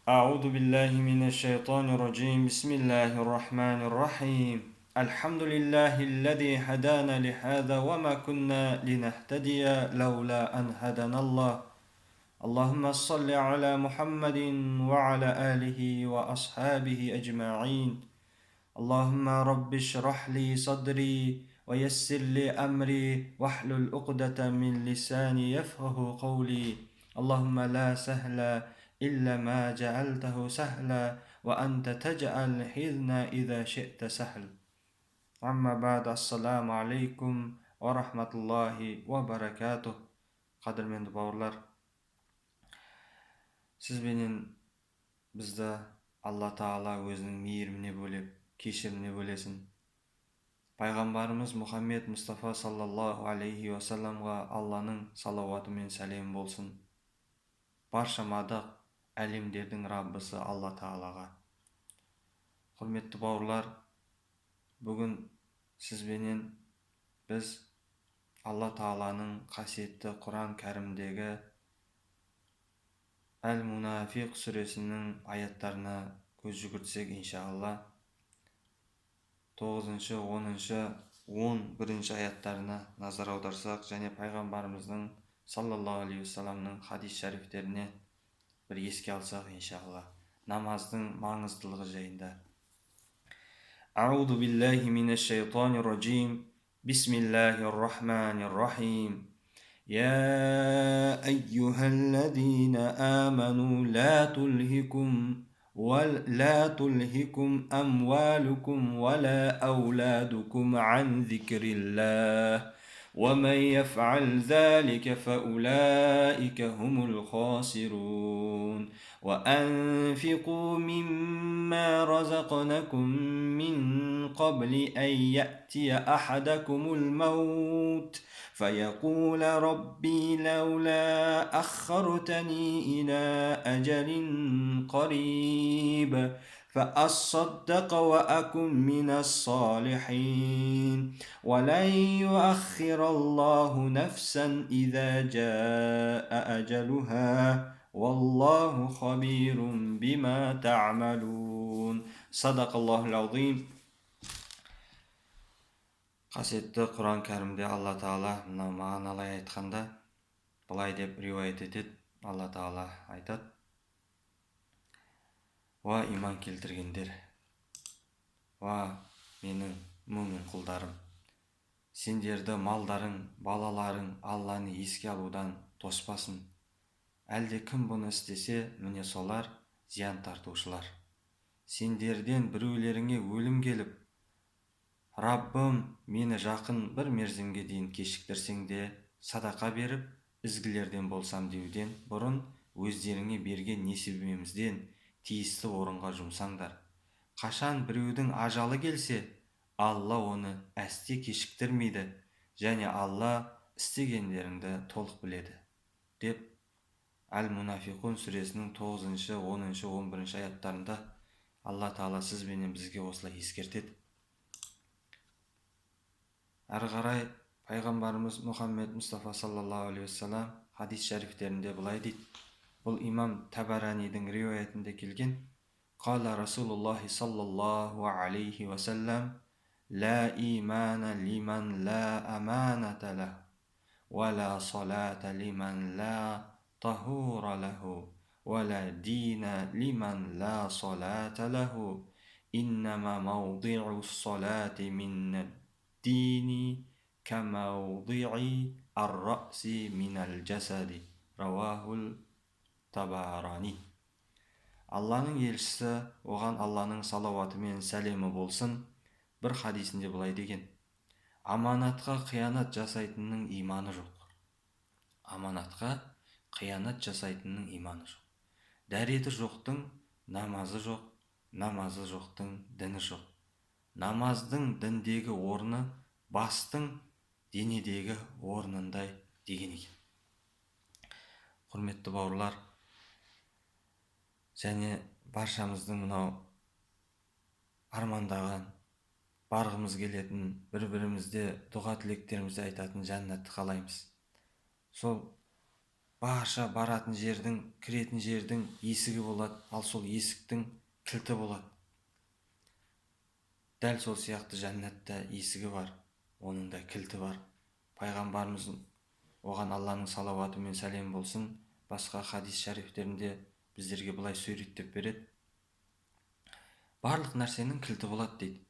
أعوذ بالله من الشيطان الرجيم بسم الله الرحمن الرحيم الحمد لله الذي هدانا لهذا وما كنا لنهتدي لولا أن هدانا الله اللهم صل على محمد وعلى آله وأصحابه أجمعين اللهم رب اشرح لي صدري ويسر لي أمري واحلل عقدة من لساني يفقه قولي اللهم لا سهل إلا ما جعلته سهلا وأنت تجعل الحزن إذا شئت سهل أما بعد السلام عليكم ورحمة الله وبركاته Qadrmenді бауырлар, сіз менен бізді Алла Таала өзінің мейіріміне бөлеп, кешіріміне бөлесін. Пайғамбарымыз Мұхаммед Мұстафа саллаллаху алейхи уассаламға Алланың салауаты мен сәлемі болсын. Барша мадақ әлемдердің Раббысы Алла Таалаға. Құрметті бауырлар, бүгін сізбенен біз Алла Тааланың қасиетті Құран кәрімдегі Әл-Мунафиқ сүресінің аяттарына көз жүгіртсек, иншалла 9-шы, 10-шы, 11-шы аяттарына назар аударсақ, және пайғамбарымыздың саллаллаху алейхи уассаламның хадис шәрифтеріне бір еске алсақ, иншалла, намаздың маңыздылығы жайында. Аузу биллахи минаш шайтанир раджим. Бисмиллахир рахманир рахим. يا أيها الذين آمنوا لا تلهكم أموالكم ولا أولادكم عن ذكر الله ومن يفعل ذلك فأولئك هم الخاسرون وأنفقوا مما رزقنكم من قبل أن يأتي أحدكم الموت فيقول ربي لولا أخرتني إلى أجل قريب فأصدق وأكن من الصالحين ولن يؤخر الله نفسا إذا جاء أجلها والله خبير بما تعملون صدق الله العظيم. Қасиетті Құран кәрімде Алла Таала мына мағыналай айтқанда былай деп риуаят етеді. Алла Таала айтады: «Ва иман келтіргендер, ва менің мүмин құлдарым, сендерді малдарың, балаларың Алланы еске алудан тоспасын. Әлде кім бұны істесе, міне солар зиян тартушылар. Сендерден біреулеріңе өлім келіп, Раббым мені жақын бір мерзімге дейін кешіктірсең де садақа беріп, ізгілерден болсам деуден бұрын өздеріңе берген несібемізден тиісті орынға жұмсаңдар. Қашан біреудің ажалы келсе, Алла оны әсте кешіктірмейді, және Алла істегендеріңді толық біледі», деп Әл-Мунафиқун сүресінің 9-шы, 10-шы, 11-шы аяттарында Алла Таала сіз бенен бізге осылай ескертеді. Әрі қарай пайғамбарымыз Мұхаммед Мұстафа саллаллаху алейхи уассалам хадис шәрифтерінде былай дейді. Бұл имам Табаранидің риуаятында келген. Қала Расулуллахи саллаллаху алейхи уассалам: «Ла имана лиман ла аманата лаху, ва ла салата лиман ла тахура лаху, ва ла дина лиман ла салата лаху, иннама мауди'у салати миннад дини камауди'i ар-раси минал жасади». Равахул Табарани. Алланың елшісі, оған Алланың салауаты мен сәлемі болсын, бір хадисінде былай деген: «Аманатқа қиянат жасайтынның иманы жоқ. Аманатқа қиянат жасайтынның иманы жоқ. Дәреті жоқтың намазы жоқ, намазы жоқтың діні жоқ. Намаздың діндегі орны бастың денедегі орнындай», деген екен. Құрметті бауырлар, және баршамыздың мынау армандаған, барғымыз келетін, бір-бірімізде дұға тілектерімізді айтатын жәннатты қалаймыз. Сол барша баратын жердің, кіретін жердің есігі болады, ал сол есіктің кілті болады. Дәл сол сияқты жәннатта есігі бар, оның да кілті бар. Пайғамбарымыз, оған Алланың салауаты мен сәлем болсын, басқа хадис шарифтерінде біздерге былай суреттеп береді. Барлық нәрсенің кілті болады дейді.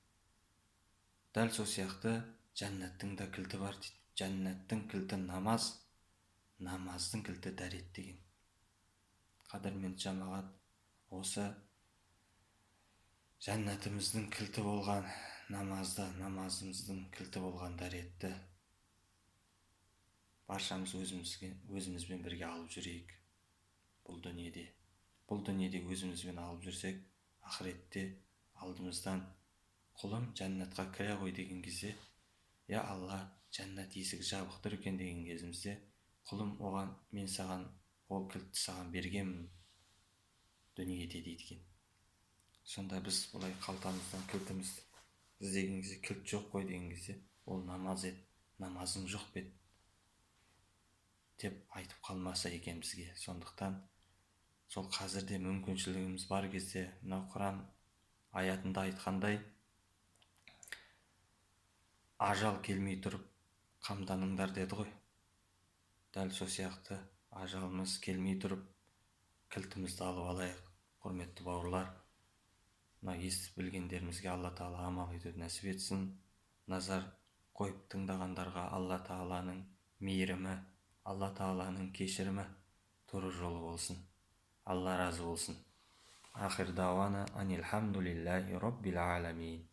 Дәл сол сияқты жәннаттың да кілті бар дейді. Жәннаттың кілті намаз, намаздың кілті дәрет деген. Қадірменді жамағат, осы жәннатымыздың кілті болған намазды, намазымыздың кілті болған дәретті баршамыз өзімізбен бірге алып жүрейік. Бұл дүниеде өзімізбен алып жүрсек, ақыретте алдымыздан құлым жәннатқа кіре ғой деген кезде, я Алла, жәннат есігі жабық тұр екен деген кезімізде, құлым, оған мен саған ол кілтті саған бергенмін дүниеде дейді екен. Сонда біз бұлай қалтамыздан кілтіміз іздеген кезде, кілт жоқ қой деген кезде, ол намаз еді, намазың жоқ бет деп айтып қалмаса екен бізге. Сондықтан сол қазірде мүмкіншілігіміз бар кезде, мынау Құран аятында айтқандай, ажал келмей тұрып қамданыңдар деді ғой. Дәл сол сияқты ажалымыз келмей тұрып кілтімізді алып алайық. Құрметті бауырлар, мына естіп білгендерімізге Алла Тағала амал етуді нәсіп етсін. Назар қойып тыңдағандарға Алла Тағаланың мейірімі, Алла Тағаланың кешірімі, туры жолы болсын. Алла разы болсын. Ахир дауана анилхамдулиллахи роббил аламин.